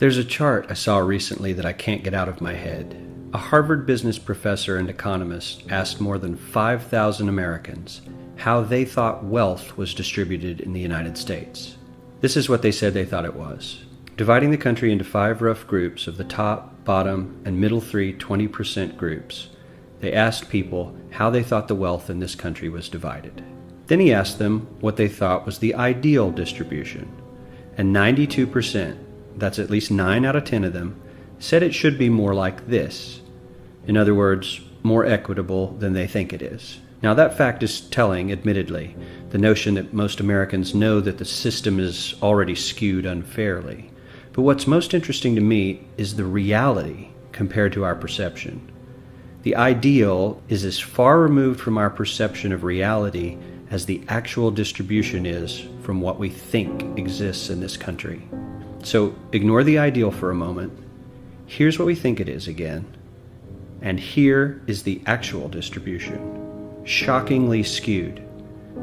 There's a chart I saw recently that I can't get out of my head. A Harvard business professor and economist asked more than 5,000 Americans how they thought wealth was distributed in the United States. This is what they said they thought it was. Dividing the country into 5 rough groups of the top, bottom, and middle 3 20% groups, they asked people how they thought the wealth in this country was divided. Then he asked them what they thought was the ideal distribution. And 92%, that's at least 9 out of 10 of them, said it should be more like this. In other words, more equitable than they think it is. Now that fact is telling, admittedly, the notion that most Americans know that the system is already skewed unfairly. But what's most interesting to me is the reality compared to our perception. The ideal is as far removed from our perception of reality as the actual distribution is from what we think exists in this country. So ignore the ideal for a moment. Here's what we think it is again. And here is the actual distribution. Shockingly skewed.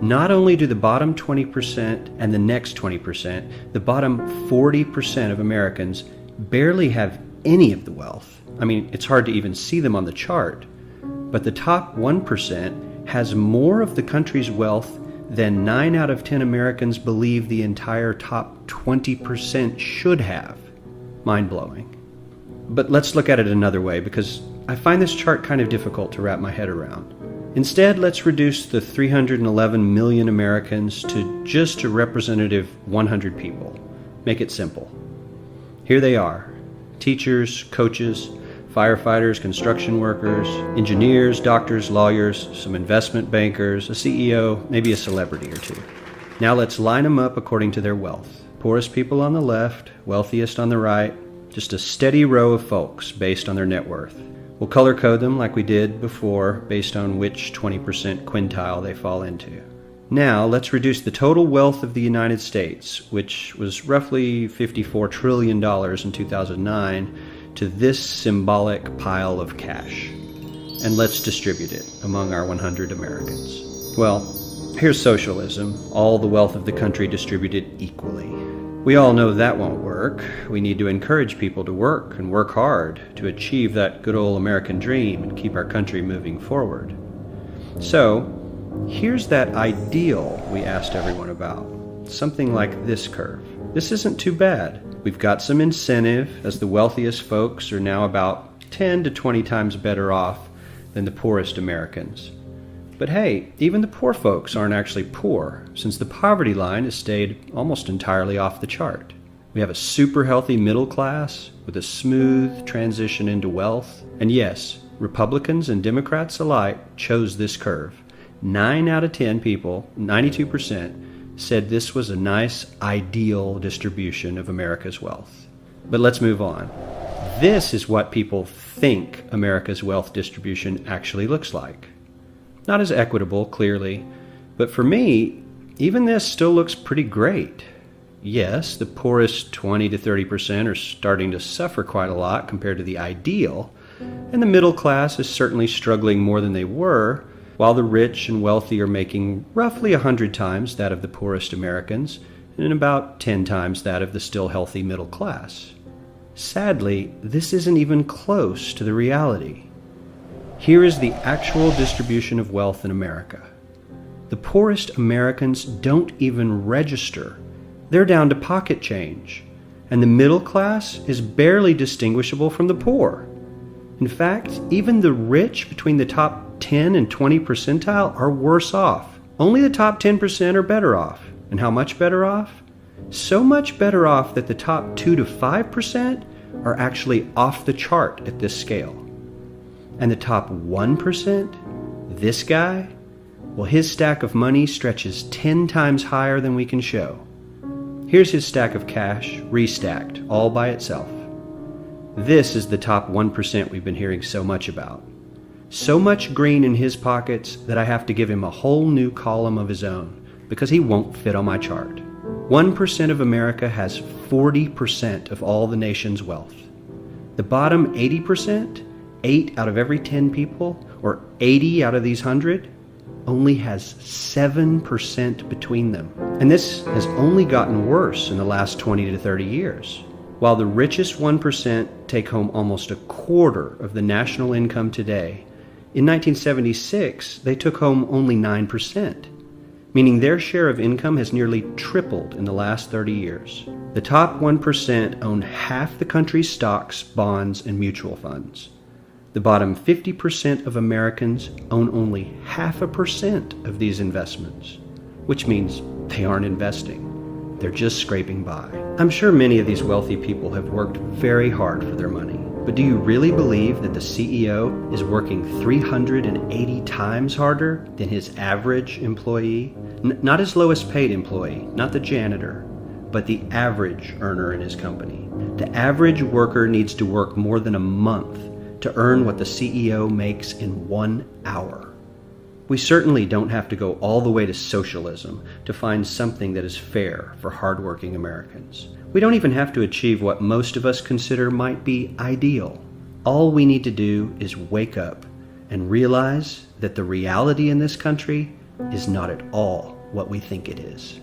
Not only do the bottom 20% and the next 20%, the bottom 40% of Americans barely have any of the wealth. I mean, it's hard to even see them on the chart. But the top 1% has more of the country's wealth than 9 out of 10 Americans believe the entire top 20% should have. Mind-blowing. But let's look at it another way, because I find this chart kind of difficult to wrap my head around. Instead, let's reduce the 311 million Americans to just a representative 100 people. Make it simple. Here they are: teachers, coaches, firefighters, construction workers, engineers, doctors, lawyers, some investment bankers, a CEO, maybe a celebrity or two. Now let's line them up according to their wealth. Poorest people on the left, wealthiest on the right, just a steady row of folks based on their net worth. We'll color code them like we did before based on which 20% quintile they fall into. Now let's reduce the total wealth of the United States, which was roughly $54 trillion in 2009, to this symbolic pile of cash. And let's distribute it among our 100 Americans. Well, here's socialism, all the wealth of the country distributed equally. We all know that won't work. We need to encourage people to work and work hard to achieve that good old American dream and keep our country moving forward. So, here's that ideal we asked everyone about. Something like this curve. This isn't too bad. We've got some incentive, as the wealthiest folks are now about 10 to 20 times better off than the poorest Americans. But hey, even the poor folks aren't actually poor, since the poverty line has stayed almost entirely off the chart. We have a super healthy middle class with a smooth transition into wealth. And yes, Republicans and Democrats alike chose this curve. 9 out of 10 people, 92%, said this was a nice, ideal distribution of America's wealth. But let's move on. This is what people think America's wealth distribution actually looks like. Not as equitable, clearly, but for me, even this still looks pretty great. Yes, the poorest 20 to 30% are starting to suffer quite a lot compared to the ideal, and the middle class is certainly struggling more than they were, while the rich and wealthy are making roughly 100 times that of the poorest Americans, and about 10 times that of the still healthy middle class. Sadly, this isn't even close to the reality. Here is the actual distribution of wealth in America. The poorest Americans don't even register. They're down to pocket change, and the middle class is barely distinguishable from the poor. In fact, even the rich between the top 10 and 20 percentile are worse off. Only the top 10% are better off. And how much better off? So much better off that the top 2 to 5% are actually off the chart at this scale. And the top 1%, this guy, well, his stack of money stretches 10 times higher than we can show. Here's his stack of cash, restacked, all by itself. This is the top 1% we've been hearing so much about. So much green in his pockets that I have to give him a whole new column of his own, because he won't fit on my chart. 1% of America has 40% of all the nation's wealth. The bottom 80%, 8 out of every 10 people, or 80 out of these 100, only has 7% between them. And this has only gotten worse in the last 20 to 30 years. While the richest 1% take home almost a quarter of the national income today, in 1976 they took home only 9%, meaning their share of income has nearly tripled in the last 30 years. The top 1% own half the country's stocks, bonds, and mutual funds. The bottom 50% of Americans own only 0.5% of these investments, which means they aren't investing. They're just scraping by. I'm sure many of these wealthy people have worked very hard for their money, but do you really believe that the CEO is working 380 times harder than his average employee? Not his lowest paid employee, not the janitor, but the average earner in his company. The average worker needs to work more than a month to earn what the CEO makes in 1 hour. We certainly don't have to go all the way to socialism to find something that is fair for hardworking Americans. We don't even have to achieve what most of us consider might be ideal. All we need to do is wake up and realize that the reality in this country is not at all what we think it is.